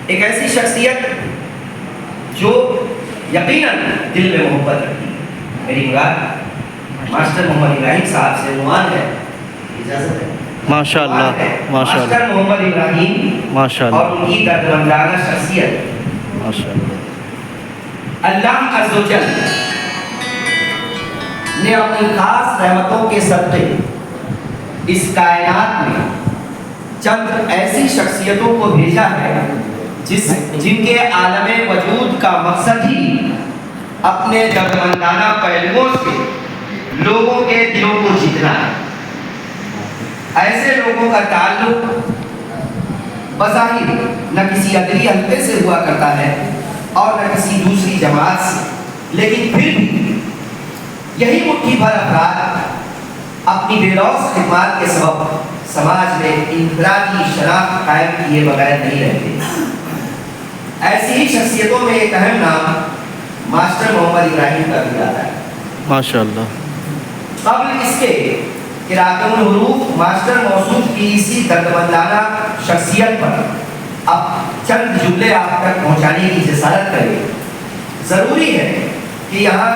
ایک ایسی شخصیت جو یقیناً دل میں محبت رکھتی ہے. میری مراد ماسٹر محمد ابراہیم صاحب سے عنوان ہے, اجازت ہے؟ ماشاء اللہ ماشاء ماسٹر اللہ محمد ابراہیم ماشاء اور اللہ ان کی دردمندانہ شخصیت. ماشاء اللہ. اللہ عز و جل نے اپنی خاص رحمتوں کے صدقے اس کائنات میں چند ایسی شخصیتوں کو بھیجا ہے جن کے عالم وجود کا مقصد ہی اپنے دردمندانہ پہلوؤں سے لوگوں کے دلوں کو جیتنا ہے. ایسے لوگوں کا تعلق بظاہر نہ کسی ادری حلقے سے ہوا کرتا ہے اور نہ کسی دوسری جماعت سے, لیکن پھر بھی یہی مٹھی بھر افراد اپنی بے لوث خدمات کے سبب سماج میں انفرادی شناخت قائم کیے بغیر نہیں رہتے. ایسی ہی شخصیتوں میں ایک اہم نام ماسٹر محمد ابراہیم کا بھی آتا ہے. ماشاء اللہ. قبل اس کے کہ راکم الحروف ماسٹر موصوف کی اسی دردمندانہ شخصیت پر اب چند جملے آپ تک پہنچانے کی جسارت کرے, ضروری ہے کہ یہاں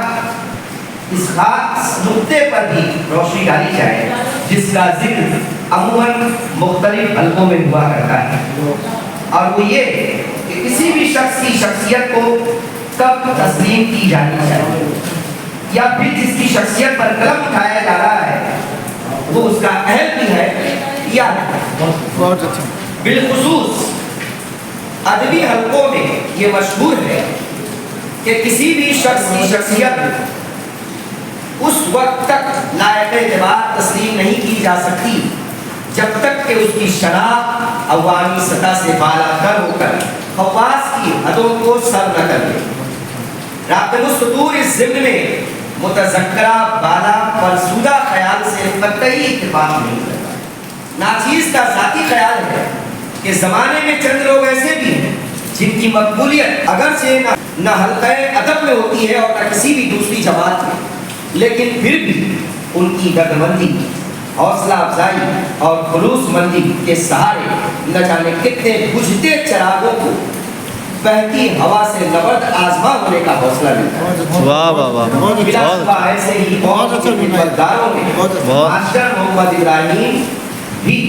اس خاص نقطے پر بھی روشنی ڈالی جائے جس کا ذکر عموماً مختلف حلقوں میں ہوا کرتا ہے, اور وہ یہ کہ کسی بھی شخص کی شخصیت کو کب تسلیم کی جانی چاہیے یا پھر جس کی شخصیت پر قلم اٹھایا جا رہا ہے وہ اس کا اہل بھی ہے یا بالخصوص ادبی حلقوں میں یہ مشہور ہے کہ کسی بھی شخص کی شخصیت اس وقت تک لائق اعتبار تسلیم نہیں کی جا سکتی جب تک کہ اس کی شناخت عوامی سطح سے بالا تر ہو کر خواص کی حدوں کو سر نہ کر دے. راکم السطور اس ضمن میں متذکرہ بالا فرسودہ خیال سے قطعی اتفاق نہیں کرتا. ناچیز کا ذاتی خیال ہے کہ زمانے میں چند لوگ ایسے بھی ہیں جن کی مقبولیت اگرچہ نہ حلقہ ادب میں ہوتی ہے اور نہ کسی بھی دوسری جماعت میں, لیکن پھر بھی ان کی دردمندی, حوصلہ افزائی اور خلوص مندی کے سہارے نہ جانے کتنے بجھتے چراغوں کو بہتی ہوا سے نبرد آزما ہونے کا حوصلہ ملتا ہے. واہ واہ واہ. ایسے ہی بہت سے خدمتگاروں میں ماسٹر محمد ابراہیم بھی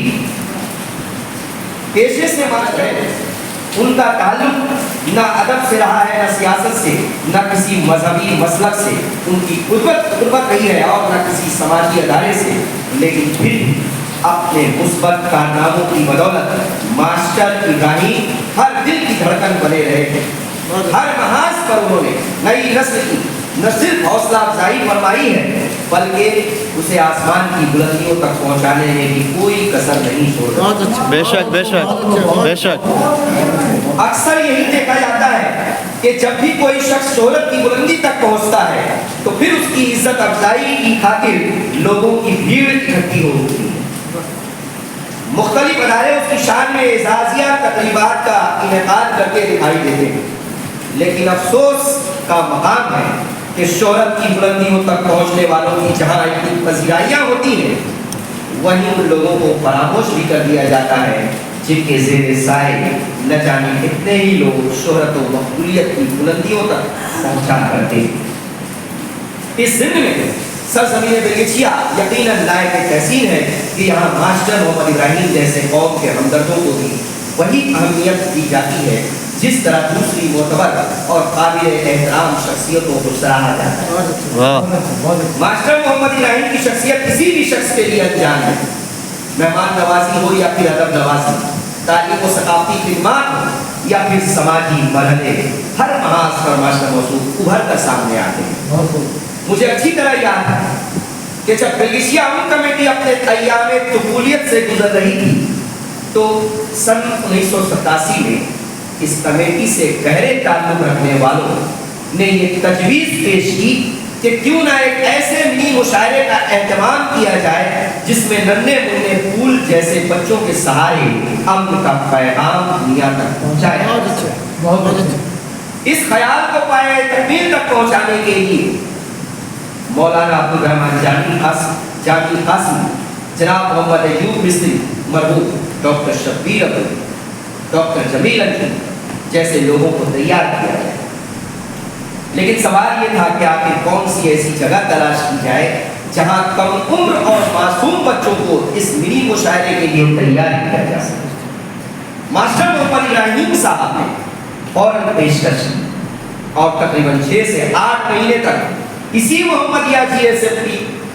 پیشے سے مانتے ہیں. ان کا تعلق نہ ادب سے رہا ہے, نہ سیاست سے, نہ کسی مذہبی مسلک سے. ان کی قربت رہی ہے اور نہ کسی سماجی ادارے سے, لیکن پھر اپنے مثبت کارناموں کی بدولت ماسٹر ابراہیم ہر دل کی دھڑکن بنے رہے ہیں. ہر محاذ پر انہوں نے نئی نسل کی نہ صرف حوصلہ افزائی فرمائی ہے بلکہ اسے آسمان کی بلندیوں تک پہنچانے میں بھی کوئی کسر نہیں چھوڑا. بے شک بے شک بے شک. اکثر یہی دیکھا جاتا ہے کہ جب بھی کوئی شخص شہرت کی بلندی تک پہنچتا ہے تو پھر اس کی عزت افزائی کی خاطر لوگوں کی بھیڑ اکٹھی ہوتی ہے. مختلف ادارے اس کی شان میں اعزازیہ تقریبات کا انعقاد کر کے دکھائی دیتے ہیں, لیکن افسوس کا مقام ہے کہ شہرت کی بلندیوں تک پہنچنے والوں کی جہاں اتنی پذیرائیاں ہوتی ہیں وہیں ان لوگوں کو فراموش بھی کر دیا جاتا ہے جن کے زیر سائے نہ جانے کتنے ہی لوگ شہرت و مقبولیت کی بلندیوں تک پہنچا کرتے ہیں. اس ضمن میں سرزمین بلگچیا یقیناً لائق تحسین ہے کہ یہاں ماسٹر محمد ابراہیم جیسے قوم کے ہمدردوں کو بھی وہی اہمیت دی جاتی ہے جس طرح دوسری معتبر اور قابل احترام شخصیتوں کو سراہا جاتا ہے. ماسٹر محمد ابراہیم کی شخصیت کسی بھی شخص کے لیے انجان ہے, مہمان نوازی ہو یا پھر ادب نوازی, تعلیم و ثقافتی خدمات ہو یا پھر سماجی مرحلے, ہر محاذ پر ماسٹر موصوف ابھر کر سامنے آتے ہیں. مجھے اچھی طرح یاد ہے کہ جب بلگچیا امن کمیٹی اپنے ایام طفولیت سے گزر رہی تھی تو سن 1987 میں اس کمیٹی سے گہرے تعلق رکھنے والوں نے یہ تجویز پیش کی کہ کیوں نہ ایک ایسے منی مشاعرے کا اہتمام کیا جائے جس میں ننھے منھے پھول جیسے بچوں کے سہارے امن کا پیغام دنیا تک پہنچایا جائے. اس خیال کو پائے تکمیل تک پہنچانے کے لیے مولانا عبدالرحمن جامی قاسمی, جناب محمد ایوب مصری, مرحوم ڈاکٹر شبیر ابدی, ڈاکٹر جمیل انجم, जैसे लोगों को तैयार किया जाए। लेकिन सवाल ये था कि आखिर कौन सी ऐसी जगह तलाश की जाए जहां कम उम्र और मासूम बच्चों को इस मिनी मुशायरे के लिए तैयार किया जा सके। मास्टर मोहम्मद इब्राहिम साहब ने फौरन पेशकश की और तकरीबन 6 से 8 महीने तक इसी मोहम्मदिया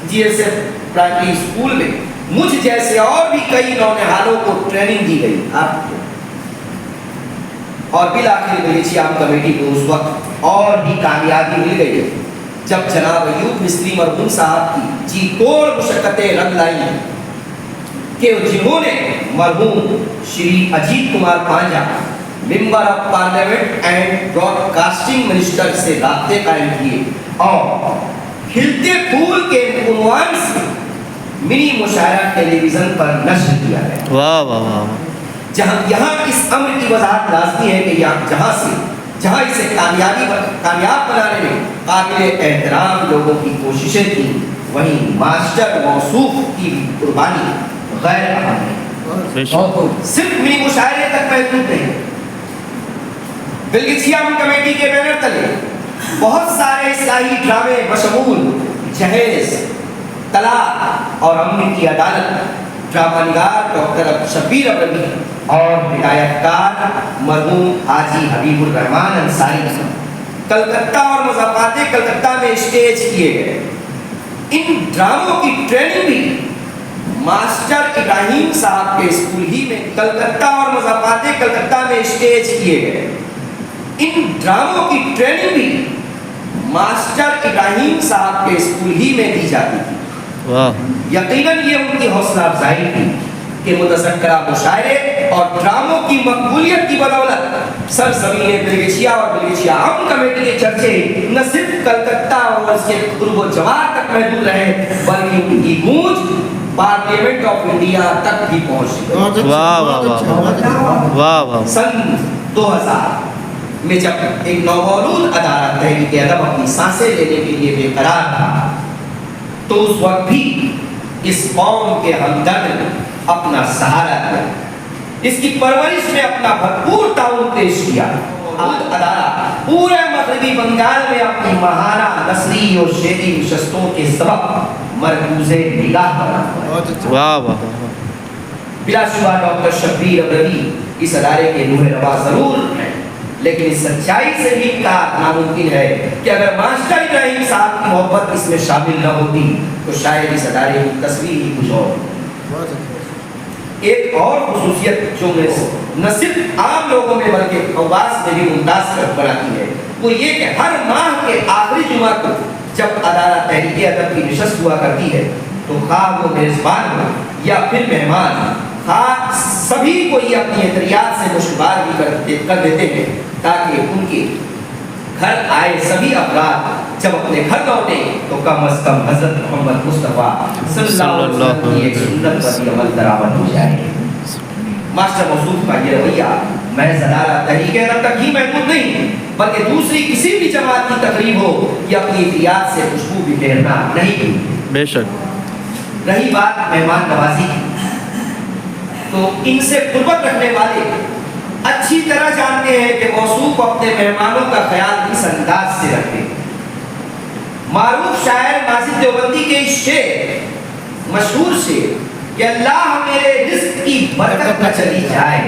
जीएसएफ प्राइमरी स्कूल में मुझ जैसे और भी कई नौनिहालों को ट्रेनिंग दी गई आपको। और बिल आखिर बेलचियाम कमेटी को उस वक्त और भी कामयाबी मिल गई जब जनाब अयूब मिस्त्री मरहूम साहब की जी तोड़ मुशक्कतें रंग लाई कि जिन्होंने मरहूम Shri Ajit Kumar Panja member of parliament and broadcasting minister से राब्ते कायम किए और खिलते फूल के उन्वान से मिनी मुशायरा टेलीविजन पर नश्र किया गया। वाह वाह वाह। यहाँ इस अम्र की वजाहत लाजमी है कि जहाँ इसे कामयाब बनाने में काबिल एहतराम लोगों की कोशिशें थी, वहीं मास्टर मौसूफ की कुर्बानी गैर अहम है। सिर्फ मिनी मुशायरे तक महदूद नहीं, बिलगिचियाम कमेटी के बैनर तले बहुत सारे इस्लाही ड्रामे बशमूल जहेज, तलाक और अमन की अदालत, ड्रामा निगार डॉक्टर शब्बीर अब्रवी और हिदायतकार मरहूम हाजी हबीबुर रहमान अंसारी कलकत्ता और मुज़फ़्फ़राबाद कलकत्ता में स्टेज किए गए। इन ड्रामों की ट्रेनिंग भी मास्टर इब्राहिम साहब के स्कूल ही में कलकत्ता और मुज़फ़्फ़राबाद कलकत्ता में स्टेज किए गए। इन ड्रामों की ट्रेनिंग भी मास्टर इब्राहिम साहब के स्कूल ही में दी जाती थी। यकीनन ये उनकी हौसला अफजाई थी कि मुतशक्किरा मुशायरे और ड्रामों की मकबूलियत की बदौलत सरज़मीन बिलगिचिया और बिलगिचिया आम कमेटी के चर्चे न सिर्फ कलकत्ता और उसके कुर्ब जवार तक महदूद रहे, बल्कि उनकी गूंज पार्लियामेंट ऑफ इंडिया तक भी पहुंची। वाह वाह वाह वाह। सन 2000 में जब एक नौमौलूद अदारा तहरीक अदब अपनी सांसें लेने के लिए बेकरार था, तो उस वक्त भी इस कौम के हमदर्द ने अपना सहारा दिया, इसकी परवरिश में अपना भरपूर ताउन पेश किया। अदारा पूरे मगरबी बंगाल में अपनी महाना नसरी और शेरी नशस्तों के सबब मरकूज़े निगाह बना हुआ है। वाह वाह। बिलाशुबा डॉक्टर शब्बीर अब्रवी इस अदारे के नूर रवा जरूर हैं, लेकिन इस सच्चाई से भी इनकार नामुमकिन है कि अगर मास्टर इब्राहिम साहब की मोहब्बत इसमें शामिल न होती तो शायद इस अदारे की तस्वीर ही कुछ और। एक और खुसूसियत जो न सिर्फ आम लोगों में बल्कि खवास में भी मुमताज कर बनाती है, वो ये कि हर माह के आखिरी जुमा को जब अदारा तहरीक अदब की नशस्त हुआ करती है, तो खा वो मेज़बान हो या फिर मेहमान, सभी को ये अपनी एहतियात से मुशबार भी कर देते हैं, ताकि उनके घर आए सभी अफराद जब अपने घर लौटे तो कम अज कम हज़रत मोहम्मद मुस्तफ़ा सल्लल्लाहु अलैहि वसल्लम की एक सुन्नत पर भी अमल दरामद हो जाए। मास्टर मौसूफ का ये रवैया महज अदारा तहरीक अदब तक ही महदूद नहीं, बल्कि दूसरी किसी भी जमात की तकरीब हो या अपनी एहतियात से खुशबू भी फेरना नहीं। बेशक। रही बात मेहमान नवाजी की, तो इनसे कुर्बत रखने वाले अच्छी तरह जानते हैं कि मौसूफ अपने मेहमानों का ख्याल किस अंदाज से रखते हैं। मारूफ शायर माजिद देवबंदी के शेर मशहूर शेर कि अल्लाह मेरे रिज़्क़ की बरकत न चली जाए,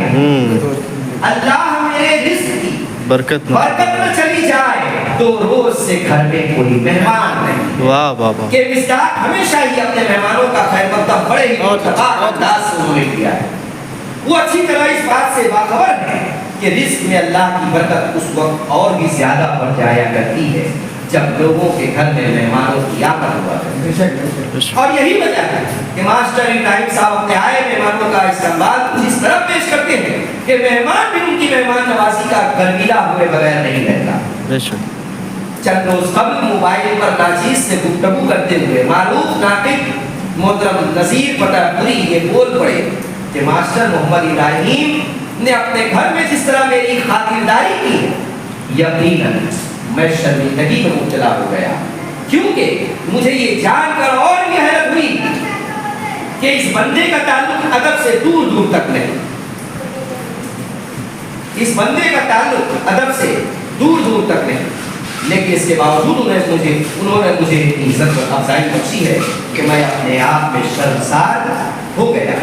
अल्लाह मेरे रिज़्क़ की बरकत न चली जाए तो रोज से घर में कोई मेहमान नहीं। वाह वाह वाह। कि मिस्ताक हमेशा ही अपने मेहमानों का खैर मकदम बड़े ही अंदाज से उन्होंने किया है। वो अच्छी तरह इस बात से बाखबर है कि रिज़्क़ में अल्लाह की बरकत उस वक्त और भी ज्यादा बढ़ जाया करती है जब लोगों के घर में मेहमानों की आमद हुआ करती है। और यही वजह है कि मास्टर इब्राहिम साहब अपने आए मेहमानों का इस्तेमाल कुछ इस तरह पेश करते हैं कि मेहमान भी उनकी मेहमान नवाजी का गर्मीला हुए बगैर नहीं रहता। चंद रोज कबल मोबाइल पर नाचीज से गुफ्तगू करते हुए मारूफ नातिक मोहतरम नज़ीर फतेहपुरी ये बोल पड़े कि मास्टर मोहम्मद इब्राहिम ने अपने घर में जिस तरह मेरी खातिरदारी की, यकीनन मैं शर्मिंदगी में मुब्तला हो गया, क्योंकि मुझे ये जानकर और भी हैरत हुई कि इस बंदे का ताल्लुक अदब से दूर दूर तक नहीं। इस बंदे का ताल्लुक अदब से दूर दूर तक नहीं, लेकिन इसके बावजूद उन्होंने मुझे इज्जत और अफजाई बख्शी है कि मैं अपने आप में शर्मसार हो गया।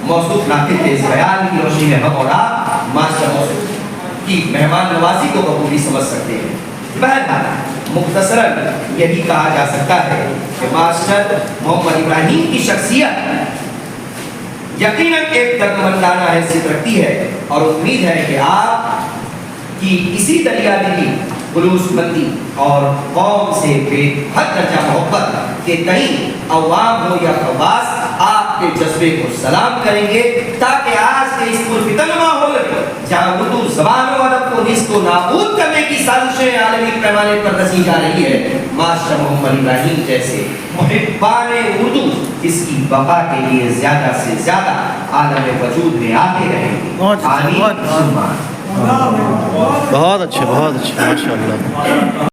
मौसूफ नातिक के इस बयान की रोशनी में हम और आप मास्टर मौसूफ की मेहमान नवाजी को बखूबी समझ सकते हैं। बहरहाल मुख्तसरन यही कहा जा सकता है कि मास्टर मोहम्मद इब्राहिम की शख्सियत यकीनन एक दर्दमंदाना हैसियत रखती है और उम्मीद है कि आप की इसी दरियादिली, खुलूसमंदी और कौम से बेहद दर्जा मोहब्बत के कहीं अवाम हो या खवास आपके जज्बे को सलाम करेंगे, ताकि आज के इस पुरफितन माहौल में जहाँ उर्दू ज़बान और अदब को निस्को नाबूद करने की साजिशें आलमी पैमाने पर रची जा रही है, मास्टर मोहम्मद इब्राहिम जैसे मुहिब्बाने उर्दू इसकी बका के लिए ज़्यादा से ज़्यादा आलम वजूद में आते रहेंगे। बहुत अच्छे, बहुत अच्छे, माशाअल्लाह।